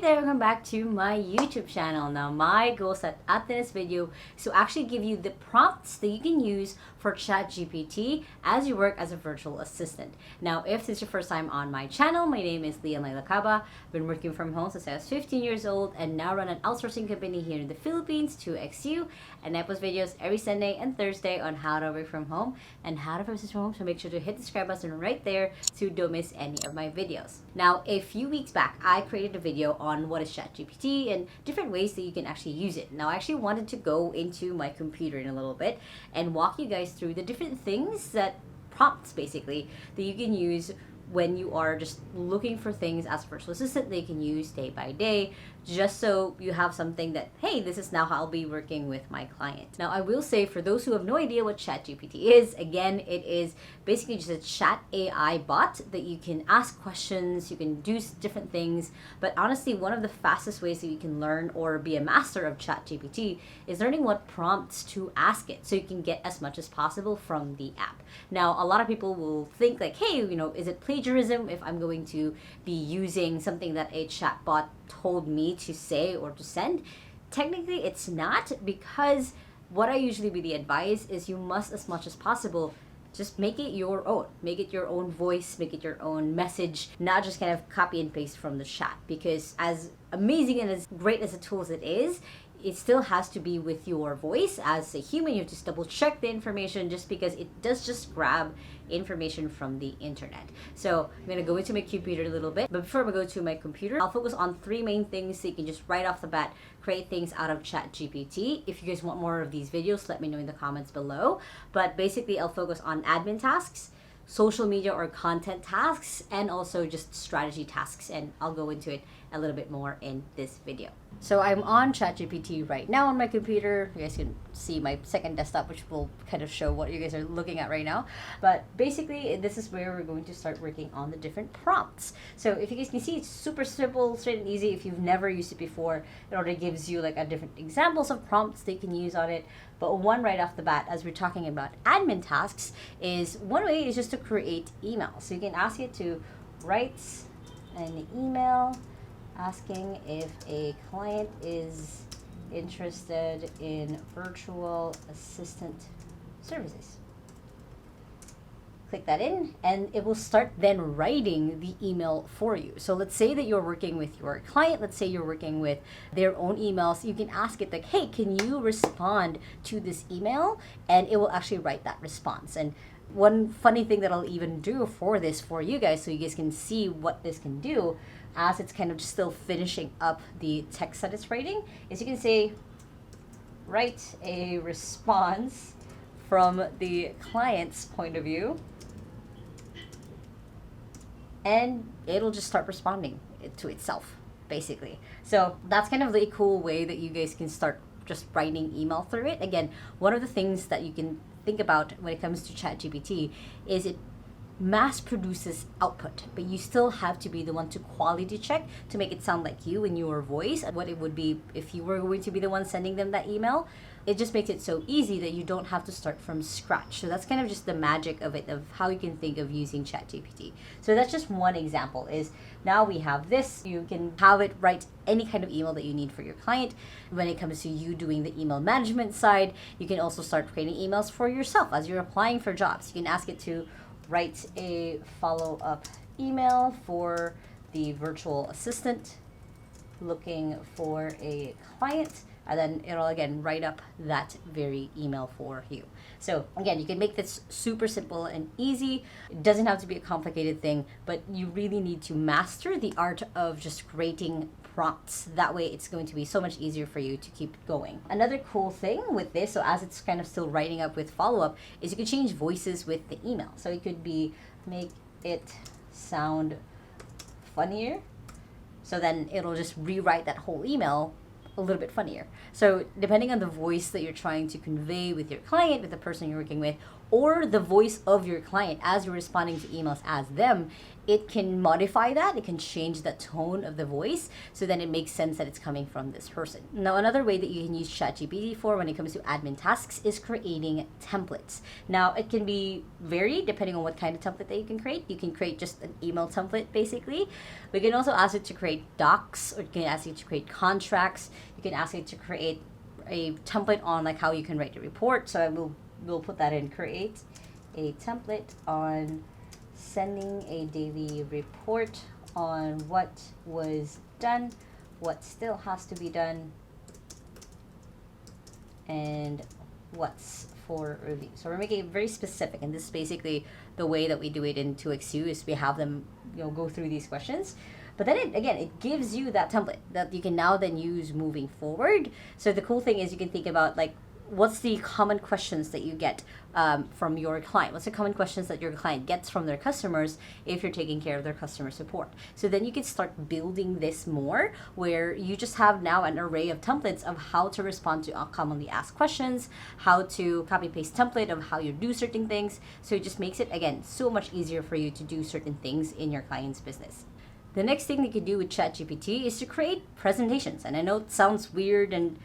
there, welcome back to my YouTube channel. Now my goal set at this video is to actually give you the prompts that you can use for ChatGPT as you work as a virtual assistant. Now if this is your first time on my channel, my name is Lai Lacaba. I've been working from home since I was 15 years old and now run an outsourcing company here in the Philippines, 2XU, and I post videos every Sunday and Thursday on how to work from home and how to process from home, so make sure to hit the subscribe button right there so don't miss any of my videos. Now a few weeks back I created a video on what is ChatGPT and different ways that you can actually use it. Now I actually wanted to go into my computer in a little bit and walk you guys through the different things, that prompts basically, that you can use when you are just looking for things as a virtual assistant that you can use day by day, just so you have something that, hey, this is now how I'll be working with my client. Now I will say, for those who have no idea what ChatGPT is, again, it is basically just a chat AI bot that you can ask questions, you can do different things, but honestly one of the fastest ways that you can learn or be a master of ChatGPT is learning what prompts to ask it, so you can get as much as possible from the app. Now a lot of people will think like, hey, is it plagiarism if I'm going to be using something that a chatbot told me to say or to send? Technically it's not, because what I usually really advise is you must, as much as possible, just make it your own. Make it your own voice, make it your own message, not just kind of copy and paste from the chat. Because as amazing and as great as a tool as it is, it still has to be with your voice. As a human, you have to double check the information, just because it does just grab information from the internet. So I'm going to go into my computer a little bit, but before I go to my computer, I'll focus on three main things so you can just right off the bat create things out of ChatGPT. If you guys want more of these videos, let me know in the comments below. But basically I'll focus on admin tasks, social media or content tasks, and also just strategy tasks, and I'll go into it a little bit more in this video. So I'm on ChatGPT right now on my computer. You guys can see my second desktop, which will kind of show what you guys are looking at right now. But basically this is where we're going to start working on the different prompts. So if you guys can see, it's super simple, straight and easy. If you've never used it before, it already gives you like a different examples of prompts they can use on it. But one right off the bat, as we're talking about admin tasks, is one way is just to create emails. So you can ask it to write an email asking if a client is interested in virtual assistant services. Click that in and it will start then writing the email for you. So let's say that you're working with your client, let's say you're working with their own emails, you can ask it like, hey, can you respond to this email? And it will actually write that response. And one funny thing that I'll even do for this for you guys, so you guys can see what this can do as it's kind of just still finishing up the text that it's writing, is you can say, write a response from the client's point of view, and it'll just start responding to itself, basically. So that's kind of the cool way that you guys can start just writing email through it. Again, one of the things that you can think about when it comes to ChatGPT is it mass produces output, but you still have to be the one to quality check to make it sound like you in your voice, what it would be if you were going to be the one sending them that email. It just makes it so easy that you don't have to start from scratch. So that's kind of just the magic of it, of how you can think of using ChatGPT. So that's just one example. Is now we have this, you can have it write any kind of email that you need for your client. When it comes to you doing the email management side, you can also start creating emails for yourself as you're applying for jobs. You can ask it to write a follow-up email for the virtual assistant looking for a client, and then it'll again write up that very email for you. So again, you can make this super simple and easy. It doesn't have to be a complicated thing, but you really need to master the art of just creating prompts. That way it's going to be so much easier for you to keep going. Another cool thing with this, so as it's kind of still writing up with follow-up, is you can change voices with the email. So it could be, make it sound funnier. So then it'll just rewrite that whole email a little bit funnier. So depending on the voice that you're trying to convey with your client, with the person you're working with, or the voice of your client as you're responding to emails as them, it can modify that. It can change the tone of the voice, so then it makes sense that it's coming from this person. Now, another way that you can use ChatGPT for when it comes to admin tasks is creating templates. Now, it can be varied depending on what kind of template that you can create. You can create just an email template, basically. We can also ask it to create docs, or you can ask it to create contracts. You can ask it to create a template on like how you can write a report. So we'll put that in, create a template on sending a daily report on what was done, what still has to be done, and what's for review. So we're making it very specific, and this is basically the way that we do it in 2XU, is we have them go through these questions. But then it gives you that template that you can now then use moving forward. So the cool thing is you can think about like, what's the common questions that you get from your client? What's the common questions that your client gets from their customers if you're taking care of their customer support? So then you can start building this more, where you just have now an array of templates of how to respond to commonly asked questions, how to copy paste template of how you do certain things. So it just makes it, again, so much easier for you to do certain things in your client's business. The next thing you can do with ChatGPT is to create presentations. And I know it sounds weird and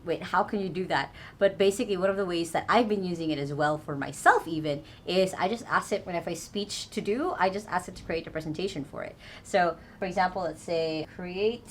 wait, how can you do that? But basically, one of the ways that I've been using it as well for myself even is I just ask it, when if I speech to do, I just ask it to create a presentation for it. So for example, let's say create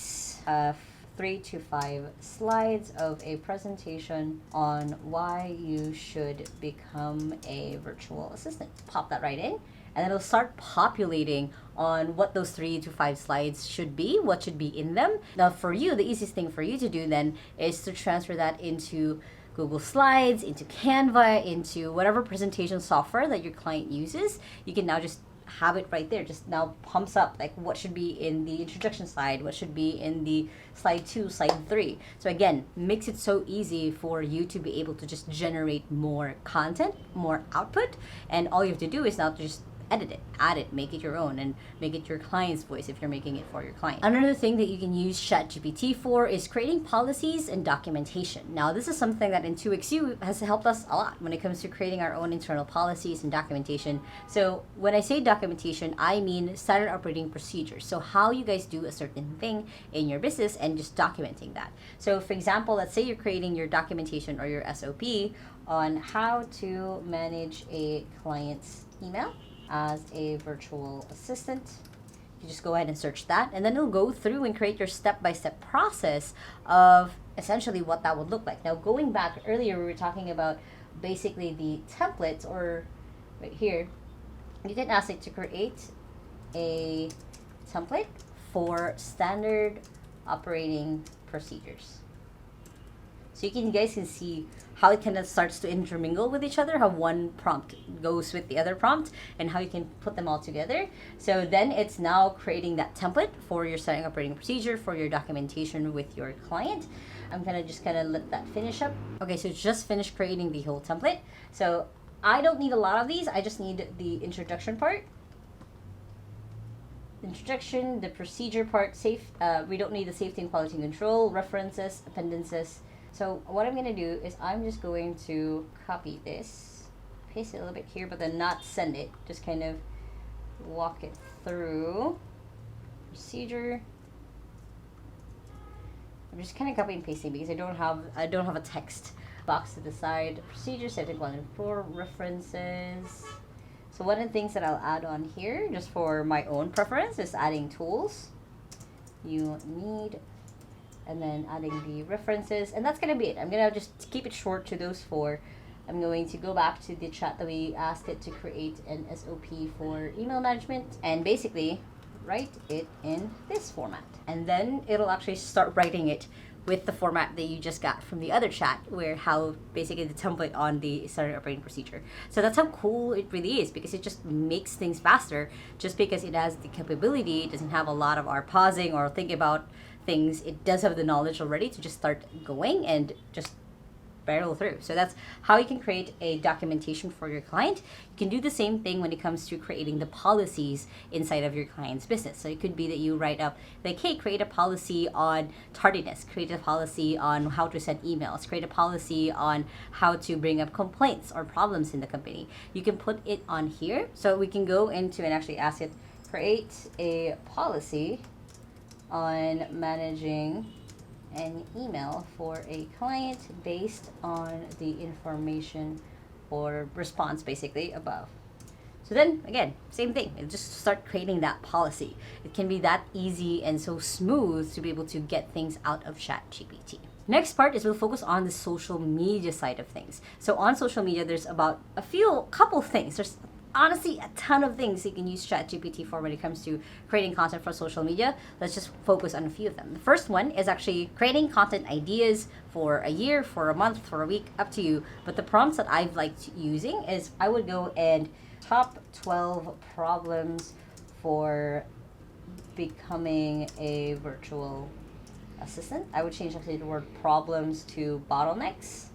3 to 5 slides of a presentation on why you should become a virtual assistant. Pop that right in, and it'll start populating on what those 3 to 5 slides should be, what should be in them. Now for you, the easiest thing for you to do then is to transfer that into Google Slides, into Canva, into whatever presentation software that your client uses. You can now just have it right there, just now pumps up like what should be in the introduction slide, what should be in the slide 2, slide 3. So again, makes it so easy for you to be able to just generate more content, more output, and all you have to do is now just edit it, add it, make it your own, and make it your client's voice if you're making it for your client. Another thing that you can use ChatGPT for is creating policies and documentation. Now, this is something that in 2XU has helped us a lot when it comes to creating our own internal policies and documentation. So when I say documentation, I mean standard operating procedures. So how you guys do a certain thing in your business and just documenting that. So for example, let's say you're creating your documentation or your SOP on how to manage a client's email as a virtual assistant. You just go ahead and search that, and then it'll go through and create your step-by-step process of essentially what that would look like. Now, going back earlier, we were talking about basically the templates, or right here, you can ask it to create a template for standard operating procedures. So you guys can see how it kind of starts to intermingle with each other, how one prompt goes with the other prompt, and how you can put them all together. So then it's now creating that template for your standard operating procedure, for your documentation with your client. I'm gonna just kind of let that finish up. Okay, so it's just finished creating the whole template. So I don't need a lot of these, I just need the introduction part. Introduction, the procedure part, we don't need the safety and quality control, references, appendices. So what I'm going to do is I'm just going to copy this, paste it a little bit here, but then not send it. Just kind of walk it through. Procedure. I'm just kind of copying and pasting because I don't have a text box to the side. Procedure, safety, quality, for references. So one of the things that I'll add on here, just for my own preference, is adding tools. You need, and then adding the references, and that's gonna be it. I'm gonna just keep it short to those 4. I'm going to go back to the chat that we asked it to create an SOP for email management, and basically write it in this format. And then it'll actually start writing it with the format that you just got from the other chat, where how basically the template on the standard operating procedure. So that's how cool it really is, because it just makes things faster. Just because it has the capability, it doesn't have a lot of our pausing or thinking about things. It does have the knowledge already to just start going and just barrel through. So that's how you can create a documentation for your client. You can do the same thing when it comes to creating the policies inside of your client's business. So it could be that you write up like, hey, create a policy on tardiness, create a policy on how to send emails, create a policy on how to bring up complaints or problems in the company. You can put it on here. So we can go into and actually ask it, create a policy on managing an email for a client based on the information or response basically above. So then again, same thing. It'll just start creating that policy. It can be that easy and so smooth to be able to get things out of ChatGPT. Next part is we'll focus on the social media side of things. So on social media, there's about couple things. There's honestly a ton of things you can use ChatGPT for when it comes to creating content for social media. Let's just focus on a few of them. The first one is actually creating content ideas for a year, for a month, for a week, up to you. But the prompts that I've liked using is I would go and top 12 problems for becoming a virtual assistant. I would change actually the word problems to bottlenecks.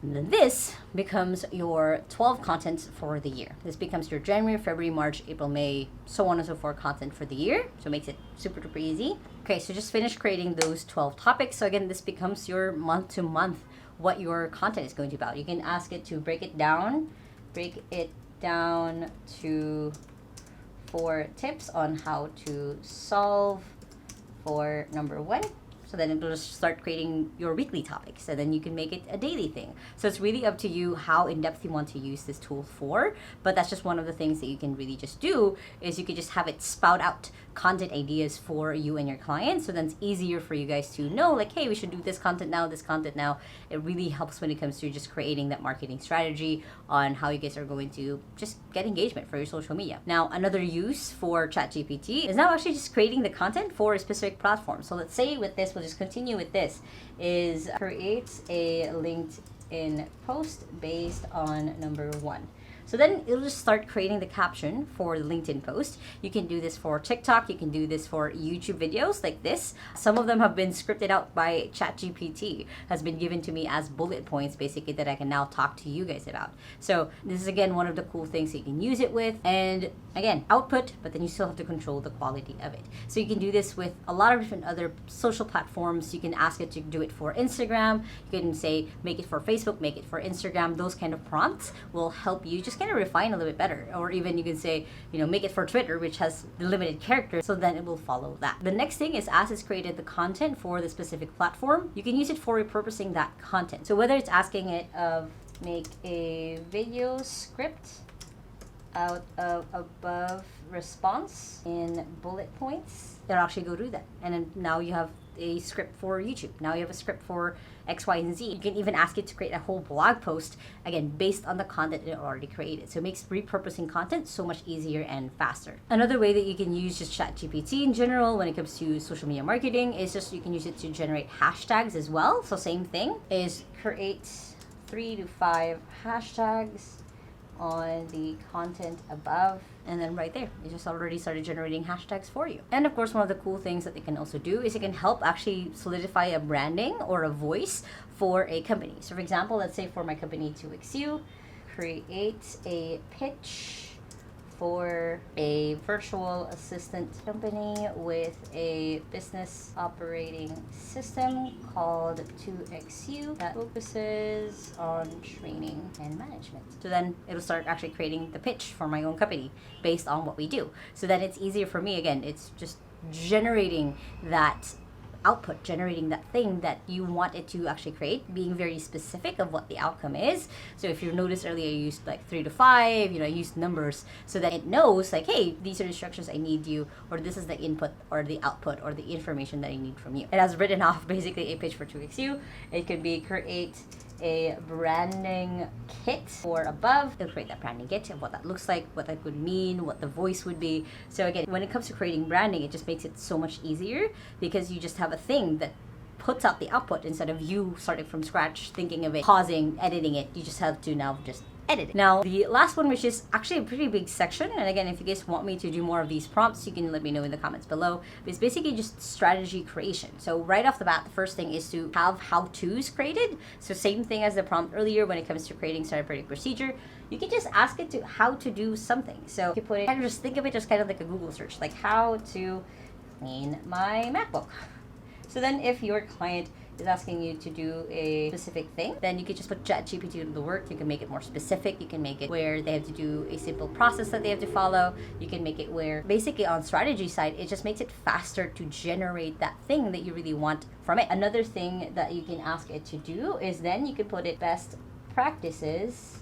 And then this becomes your 12 contents for the year. This becomes your January, February, March, April, May, so on and so forth content for the year. So it makes it super duper easy. Okay, so just finish creating those 12 topics. So again, this becomes your month to month what your content is going to be about. You can ask it to break it down to 4 tips on how to solve for number 1. So then it'll just start creating your weekly topics, and then you can make it a daily thing. So it's really up to you how in-depth you want to use this tool for, but that's just one of the things that you can really just do, is you could just have it spout out content ideas for you and your clients. So then it's easier for you guys to know, like, hey, we should do this content now, this content now. It really helps when it comes to just creating that marketing strategy on how you guys are going to just get engagement for your social media. Now, another use for ChatGPT is now actually just creating the content for a specific platform. So let's say with this, we'll just continue with this, is create a LinkedIn post based on number 1. So then it'll just start creating the caption for the LinkedIn post. You can do this for TikTok. You can do this for YouTube videos like this. Some of them have been scripted out by ChatGPT, has been given to me as bullet points basically that I can now talk to you guys about. So this is again one of the cool things that you can use it with. And again, output, but then you still have to control the quality of it. So you can do this with a lot of different other social platforms. You can ask it to do it for Instagram. You can say, make it for Facebook, make it for Instagram. Those kind of prompts will help you just kind of refine a little bit better. Or even you can say, make it for Twitter, which has limited characters, so then it will follow that. The next thing is, as it's created the content for the specific platform, you can use it for repurposing that content. So whether it's asking it of make a video script out of above response in bullet points, it'll actually go do that. And then now you have a script for YouTube. Now you have a script for X, Y, and Z. You can even ask it to create a whole blog post, again, based on the content it already created. So it makes repurposing content so much easier and faster. Another way that you can use just ChatGPT in general when it comes to social media marketing is just you can use it to generate hashtags as well. So same thing, is create 3 to 5 hashtags on the content above, and then right there it just already started generating hashtags for you. And of course, one of the cool things that they can also do is it can help actually solidify a branding or a voice for a company. So for example, let's say for my company 2XU, create a pitch for a virtual assistant company with a business operating system called 2XU that focuses on training and management. So then it'll start actually creating the pitch for my own company based on what we do. So then it's easier for me. Again, it's just generating that output, generating that thing that you want it to actually create, being very specific of what the outcome is. So if you noticed earlier, I used like 3 to 5, I used numbers so that it knows like, hey, these are the instructions I need you, or this is the input or the output or the information that I need from you. It has written off basically a pitch for 2XU. It could be create a branding kit for above. It'll create that branding kit of what that looks like, what that would mean, what the voice would be. So again, when it comes to creating branding, it just makes it so much easier because you just have a thing that puts out the output instead of you starting from scratch, thinking of it, pausing, editing it. You just have to now just edit it. Now, the last one, which is actually a pretty big section, and again, if you guys want me to do more of these prompts, you can let me know in the comments below. It's basically just strategy creation. So right off the bat, the first thing is to have how-tos created. So same thing as the prompt earlier when it comes to creating standard operating procedure. You can just ask it to how to do something. So you put it, kind of just think of it as kind of like a Google search, like how to clean my MacBook. So then if your client is asking you to do a specific thing, then you can just put ChatGPT to the work. You can make it more specific. You can make it where they have to do a simple process that they have to follow. You can make it where basically on strategy side, it just makes it faster to generate that thing that you really want from it. Another thing that you can ask it to do is then you can put it best practices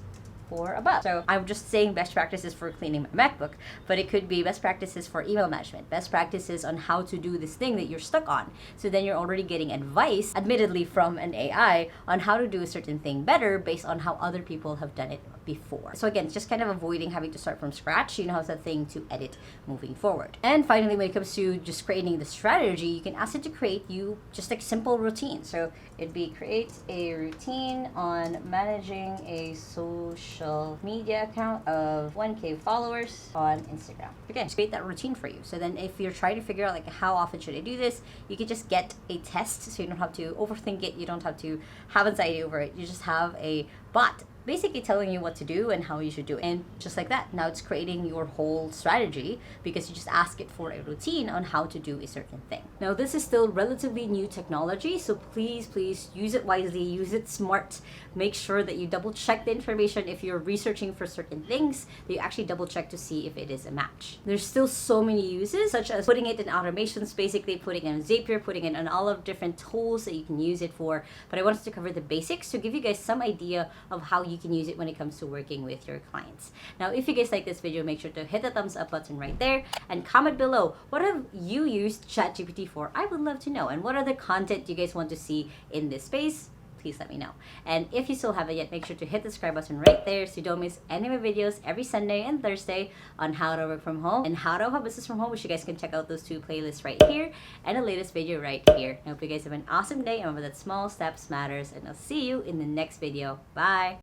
for above. So I'm just saying best practices for cleaning my MacBook, but it could be best practices for email management, best practices on how to do this thing that you're stuck on. So then you're already getting advice, admittedly from an AI, on how to do a certain thing better based on how other people have done it before. So again, it's just kind of avoiding having to start from scratch. You know how it's a thing to edit moving forward. And finally, when it comes to just creating the strategy, you can ask it to create you just like simple routine. So it'd be create a routine on managing a social media account of 1K followers on Instagram. Again, just create that routine for you. So then if you're trying to figure out like how often should I do this, you can just get a test so you don't have to overthink it. You don't have to have anxiety over it. You just have a bot basically telling you what to do and how you should do it. And just like that, now it's creating your whole strategy because you just ask it for a routine on how to do a certain thing. Now, this is still relatively new technology, so please use it wisely, use it smart. Make sure that you double check the information if you're researching for certain things, that you actually double check to see if it is a match. There's still so many uses, such as putting it in automations, basically putting it in Zapier, putting it in all of different tools that you can use it for. But I wanted to cover the basics to give you guys some idea of how you can use it when it comes to working with your clients. Now, if you guys like this video, make sure to hit the thumbs up button right there and comment below, what have you used ChatGPT for? I would love to know. And what other content you guys want to see in this space? Please let me know. And if you still haven't yet, make sure to hit the subscribe button right there so you don't miss any of my videos every Sunday and Thursday on how to work from home and how to have business from home, which you guys can check out those two playlists right here and the latest video right here. I hope you guys have an awesome day. Remember that small steps matters, and I'll see you in the next video. Bye!